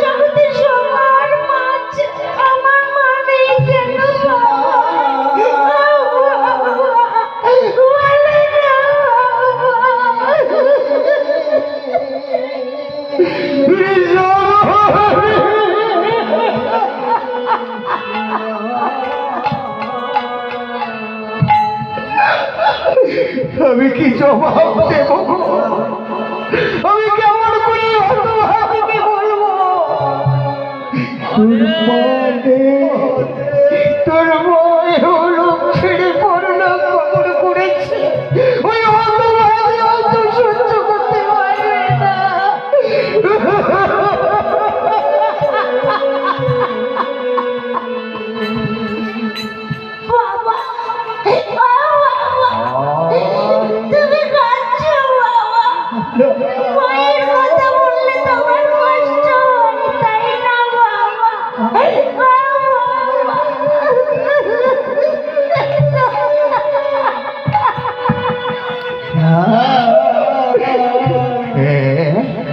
জগতের সবার মাছ আমার মা নেই কেন আমি কি জবাব দেব? আমি কেমন করে কি বলবো? তোর বই হলো ছেড়ে পড়লো কবর করেছে, ওই হতভাগী হয়তো সহ্য করতে পারবে না। তুমি কাঁদছো বাবা, মায়ের কথা বললে তোমার কষ্ট হয় তাই না বাবা?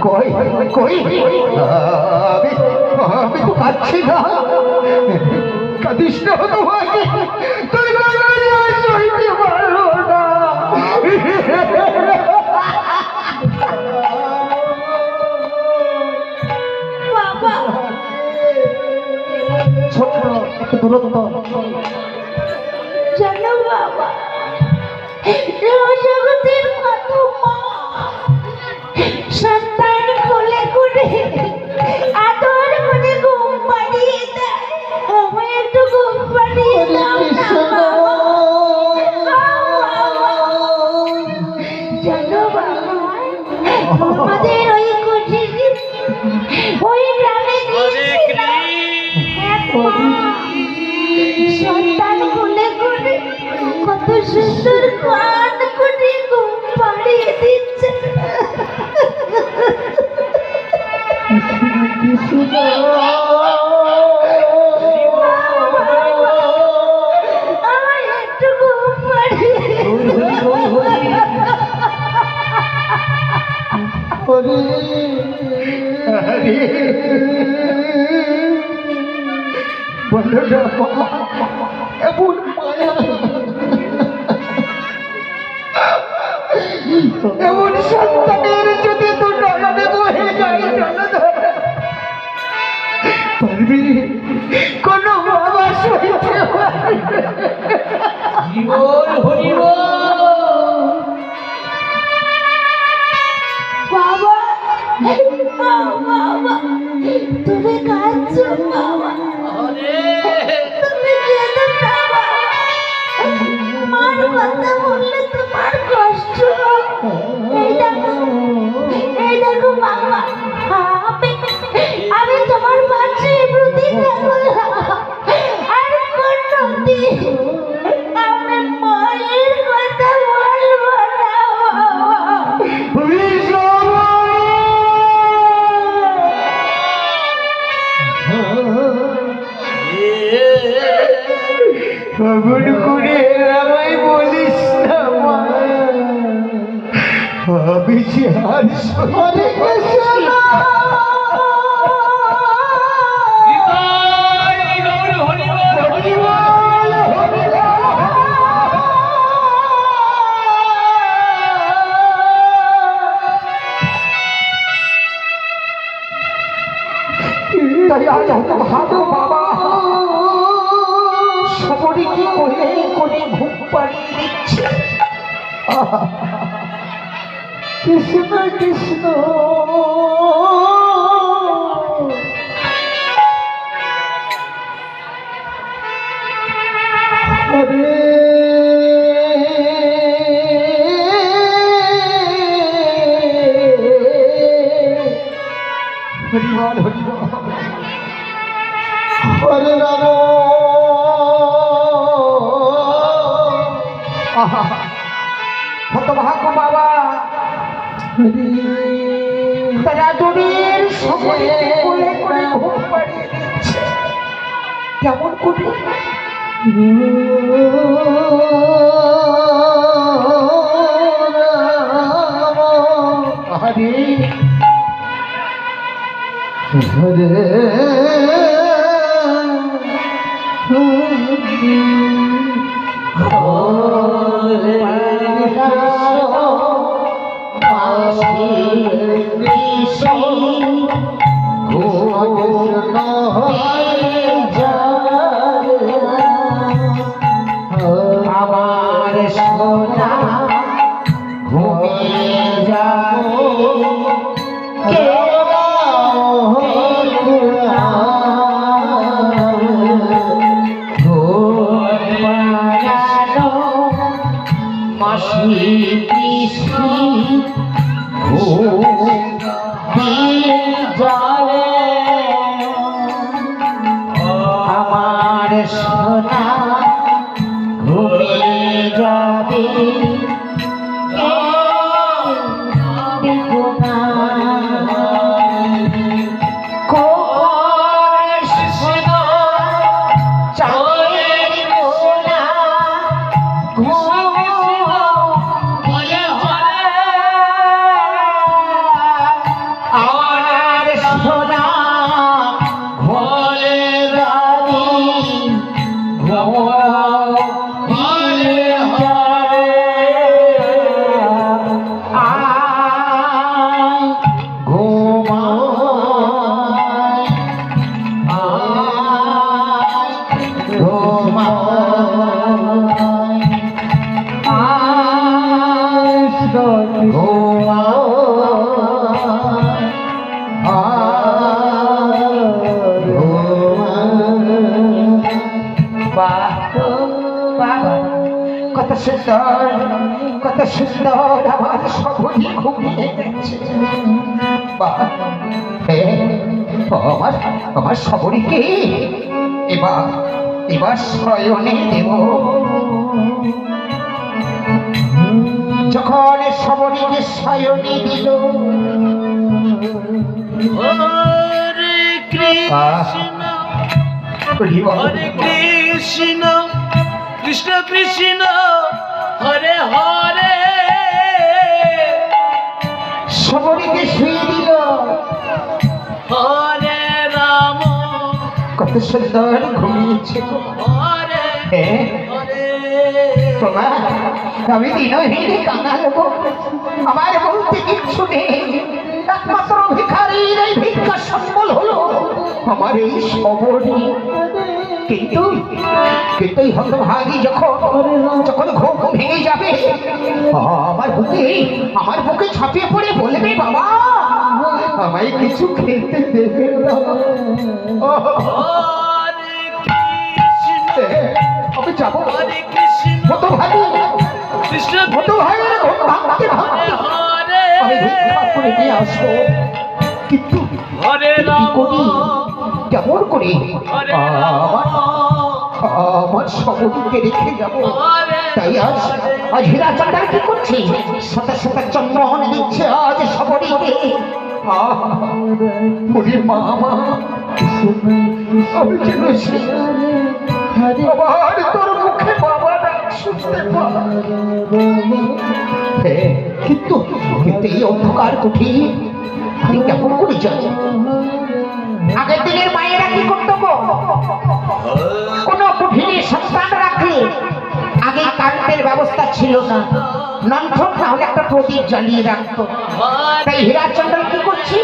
কই কই আমি তো কাঁদছি না, কাঁদিস না হতভাগী, তোর গল্পে আর সইতে পারবো না। বাবা ছোট্ট একটু দূরত্ব জানো বাবা, জগতের কত মা সন্তান কোলে করে আদর করে ঘুম পাড়িয়ে দেয়, আমায় একটু ঘুম পাড়িয়ে দাও না বাবা। জানো বাবা, আমাদের ওই কুঠিরে ওই গ্রামে গিয়েছিলাম, এক মা সন্তান কোলে করে কত সুন্দর গান করে ঘুম পাড়িয়ে দিচ্ছে। আমায় একটু ঘুম পাড়িয়ে এমন সন্তানের যদি তো নয়নে বহে যায় পারবি কোন বাবা সইতে জীবন হরিব। বাবা বাবা তুমি কাঁদছো বাবা, তুমি কেঁদো না বাবা, মার কথা বললে তোমার কষ্ট হয়। এই দেখো বাবা, আমি তোমার পাশে প্রতিজ্ঞা করলাম আর কোনদিন আমি মায়ের কথা বলবো না খবর করে আমায় বলিস না মা, আমি যে আর সরে ভালো বাবা সবরি কি করে করে ঘুম পাড়িয়ে দিচ্ছে। কৃষ্ণ কৃষ্ণ হরে হরিবল হরিবল হরে রাম। হতভাগ্য বাবা তারা দূরের সময়ে কোলে করে ঘুম পাড়িয়ে দিচ্ছে, কেমন করে রাম রে হরে আমার সোনা ঘুমিয়ে যাবে কে মাসি কৃষ্ণ আমার সোনা ঘুমিয়ে যাবে কত সুন্দর কত সুন্দর আমার সবই ঘুমিয়ে গেছে আমার আমার সবরীকে এবার এবার শয়নে দেব যখন সবরীকে শয়নে দিল হরে কৃষ্ণ হরে কৃষ্ণ কৃষ্ণ কৃষ্ণ হরে হরে সবরীকে শুয়ে দিল হরে রাম কত সুন্দর ঘুমিয়েছে হরে হরে তোমার আমি দিনহীন কাঙাল গো আমার বলতে কিচ্ছু নেই একমাত্র ভিখারির এই ভিক্ষা সম্বল হলো আমার এই সবরী কিন্তু কিন্তু এই হতভাগী যখন যখন ঘুম ভেঙে যাবে আমার বুকে ছাপিয়ে পড়ে বলবে বাবা আমায় কিছু খেতে দেবে না হরে কৃষ্ণ আমি যাবো হরে কৃষ্ণ হতভাগী কৃষ্ণ হতভাগীর ঘুম ভাঙতে ভাঙতে হরে আমি ভিক্ষা করে নিয়ে আসবো কিন্তু হরে কি রাম করি কেমন করে হরে আমার সবরীকে রেখে যাবো হরে তাই আজ আজ হীরা চাঁদার কি করছে শত শত চন্দন দিচ্ছে আজ সবরীকে বলি মা আমি যেন আবার তোর মুখে বাবা ডাক শুনতে কিন্তু কিন্তু এই অন্ধকার কুঠি আমি কেমন করে যাই আগের দিনের মায়েরা কি করতো গো কোন কুঠিরে সন্তান রাখলে আগে কারেন্টের ব্যবস্থা ছিল না লণ্ঠন না হলে একটা প্রদীপ জ্বালিয়ে রাখতো তাই হীরাচন্দ্র কি করছি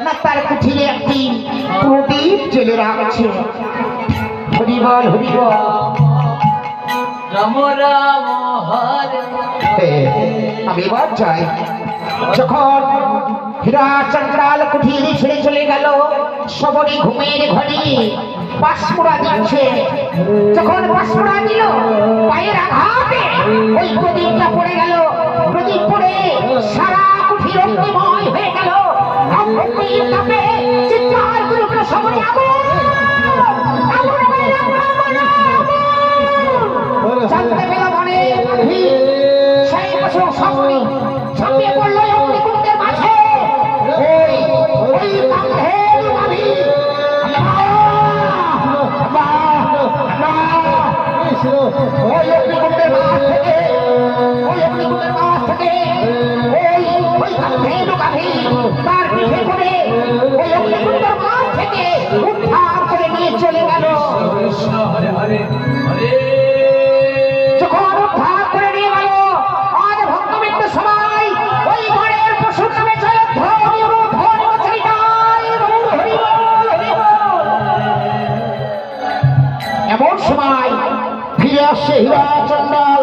না তার কুঠিরে একটি প্রদীপ জ্বেলে রাখছে হরিবল হরিবল রাম রাম হরে আমি এবার যাই যখন হীরাচন্দ্রাল কুঠিরে ছেড়ে চলে গেল সবরী ঘুমের ঘরে পাশপুরা দিচ্ছে যখন পাশপুরা দিল পায়ের আঘাতে ওই প্রদীপটা পড়ে গেল প্রদীপ পড়ে সারা কুঠির অগ্নিময় হয়ে গেল অগ্নির তাপে চিৎকার করে উঠল সবরী আগুন আগুন জানতে পেল মনে সেই বছর সবরী ঝাঁপিয়ে পড়লো অগ্নিকুণ্ডের মাঝে ওই ওই কান্ধের নাভি ওই অগ্নিকুণ্ডের মাঝ থেকে ওই কান্ধের কাঠি তার পিঠে করে ওই অগ্নিকুণ্ডের মাঠ থেকে উদ্ধার করে নিয়ে চলে গেল। কৃষ্ণ হরে হরে হরে যখন উদ্ধার করে নিয়ে গেল, আজ ভক্তবৃন্দ সবাই ওই বনের পশুর নামে জয়ধ্বনি ও ধ্বনি উচ্চারিতায় বলুন হরি বল, হরি বল। এমন সময় ফিরে আসছে হীরাচণ্ডাল।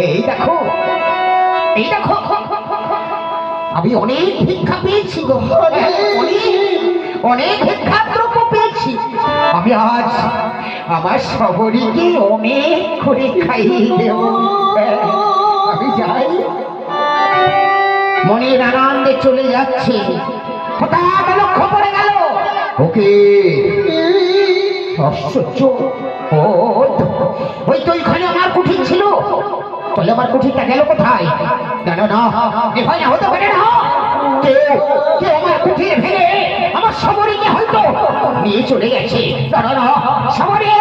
এই দেখো, এই দেখো, আমি অনেক ভিক্ষা পেয়েছি গো, অনেক ভিক্ষা দ্রব্য পেয়েছি। আমি আজ আমার শবরীকে অনেক করে খাইয়ে দেব। আমি যাই। মনের আনন্দে চলে যাচ্ছে, হঠাৎ লক্ষ্য পড়ে গেল ওকে আশ্চর্য, ওই তো ওইখানে আমার কুঠির ছিল, তাহলে আমার কুঠিরটা গেল কোথায়? জানো না, এখানে হতে পারে না কেউ কেউ আমার কুঠির ভেঙে আমার শবরীকে হয়তো নিয়ে চলে গেছে। জানো না, শবরী,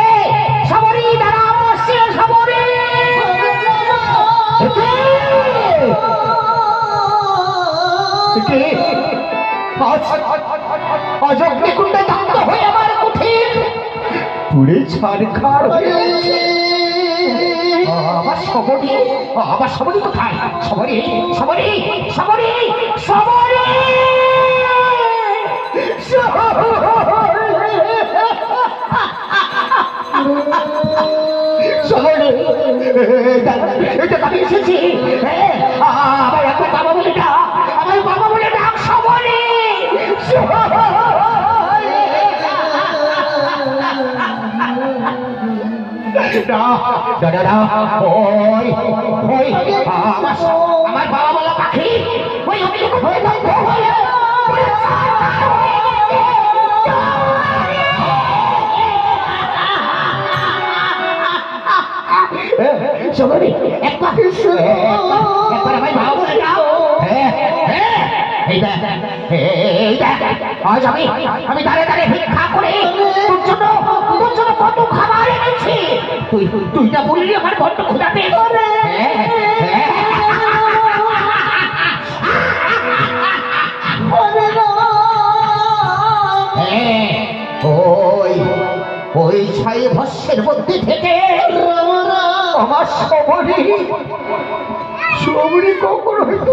শবরী দাঁড়াও, আসছে শবরী। আজ অগ্নিকুণ্ডে দগ্ধ হয়ে আমার কুঠির পুড়ে ছারখার হয়ে গেছে। আমার শবরী, আমার শবরী কোথায়? শবরী, শবরী, শবরী, শবরী, শবরী, এটা আমি এসেছি। আমার একবার বাবা বলে ডাক, আমার বাবা বলে ডাক, শবরী, আমার বাবা বলা পাখি ওই শবরী, একবার আমার বাবা বলে যাও। আজ আমি দাঁড়ে দাঁড়ে ভিক্ষা করে তোর জন্য কত খাবার এনেছি। তুই না বললি আমার বড্ড ক্ষুধা পেয়েছে। ওই ছাই ভস্যের মধ্যে থেকে আমার শবরী কখন হয়তো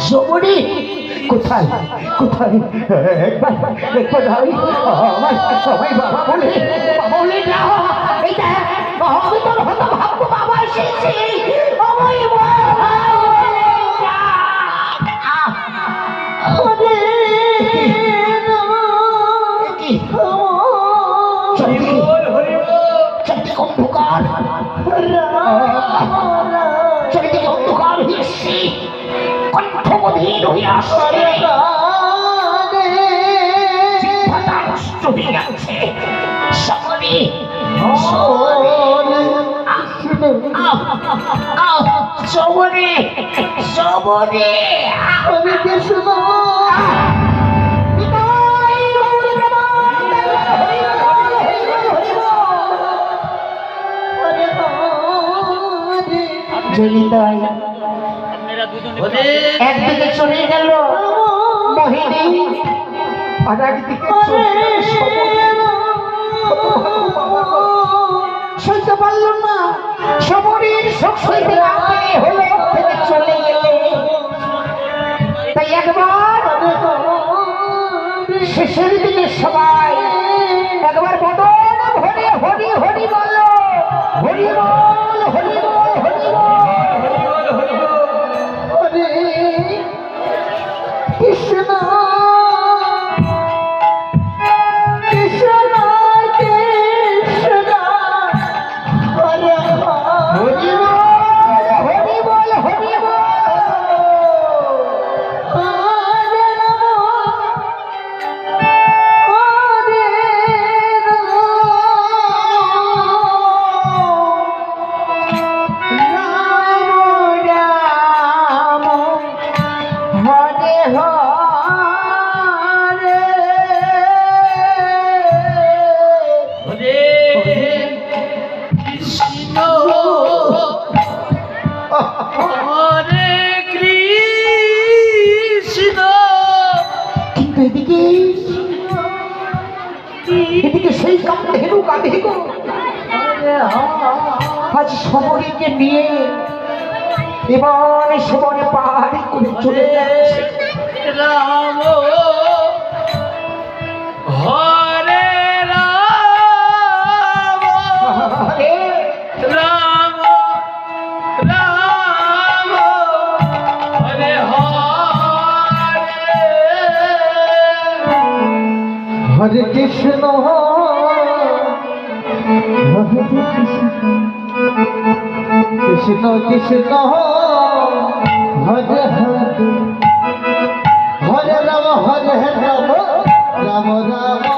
শবরী কোথায় কোথায়? একবার আমার বাবা বলে যাও। এইটা আমি তোর হতো ভাববো বাবা এসেছি। চারদিকে অন্ধকার, চারিদিকে অন্ধকার হয়েছে, কণ্ঠবধীর হয়ে আসছে, জিহ্বাটা নষ্ট হয়ে যাচ্ছে। শবরী, শবরী, শবরী, একদিকে চলে গেল মোহিনী, আর একদিকে সইতে পারল না। শবরীর শোক সইতে না পেরে হলো থেকে চলে গেলে। তাই একবার শেষের দিকে সবাই একবার বদন ভরে হরি হরি বল, হরি বল, হরি বল, হরি বল। কৃষ্ণ কৃষ্ণ কৃষ্ণ হরে হরি বল। হরে কৃষ্ণ কিন্তু এদিকে এদিকে সেই কামধেনু কাঁধে গো আজ সমরীকে নিয়ে এবার সমরে পাহাড়ি করে চলে যাচ্ছে। রাম হরে রাম আরে, রাম রাম হরে হরে হরে কৃষ্ণ কৃষ্ণ কৃষ্ণ হরে হরে হরে রাম রাম রাম